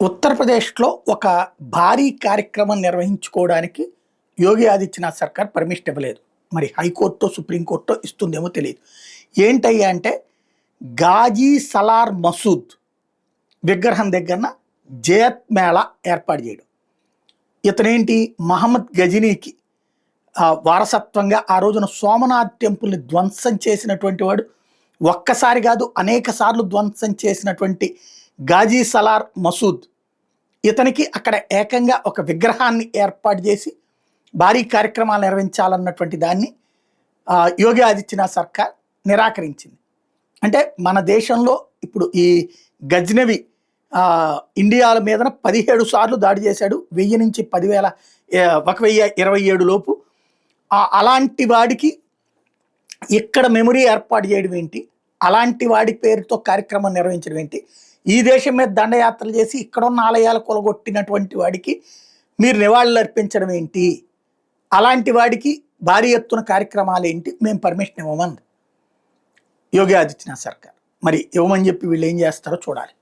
ఉత్తరప్రదేశ్లో ఒక భారీ కార్యక్రమం నిర్వహించుకోవడానికి యోగి ఆదిత్యనాథ్ సర్కార్ పర్మిషన్ ఇవ్వలేదు. మరి హైకోర్టుతో సుప్రీంకోర్టుతో ఇస్తుందేమో తెలియదు. ఏంటయ్యా అంటే గాజీ సలార్ మసూద్ విగ్రహం దగ్గరన జయత్ మేళా ఏర్పాటు చేయడం. ఇతనేంటి మహమ్మద్ గజనీకి వారసత్వంగా ఆ రోజున సోమనాథ్ టెంపుల్ని ధ్వంసం చేసినటువంటి వాడు. ఒక్కసారి కాదు అనేక సార్లు ధ్వంసం చేసినటువంటి గాజీ సలార్ మసూద్ ఇతనికి అక్కడ ఏకంగా ఒక విగ్రహాన్ని ఏర్పాటు చేసి భారీ కార్యక్రమాలు నిర్వహించాలన్నటువంటి దాన్ని యోగి ఆదిత్యనాథ్ సర్కార్ నిరాకరించింది. అంటే మన దేశంలో ఇప్పుడు ఈ గజ్నవి ఇండియాల మీదన 17 సార్లు దాడి చేశాడు. 1000 నుంచి 1027 లోపు. అలాంటి వాడికి ఇక్కడ మెమరీ ఏర్పాటు చేయడం ఏంటి, అలాంటి వాడి పేరుతో కార్యక్రమం నిర్వహించడం ఏంటి, ఈ దేశం మీద దండయాత్రలు చేసి ఇక్కడున్న ఆలయాలు కొలగొట్టినటువంటి వాడికి మీరు నివాళులు అర్పించడం ఏంటి, అలాంటి వాడికి భారీ ఎత్తున కార్యక్రమాలు ఏంటి, మేము పర్మిషన్ ఇవ్వమంది యోగి ఆదిత్యనాథ్ సర్కార్. మరి ఇవ్వమని చెప్పి వీళ్ళు ఏం చేస్తారో చూడాలి.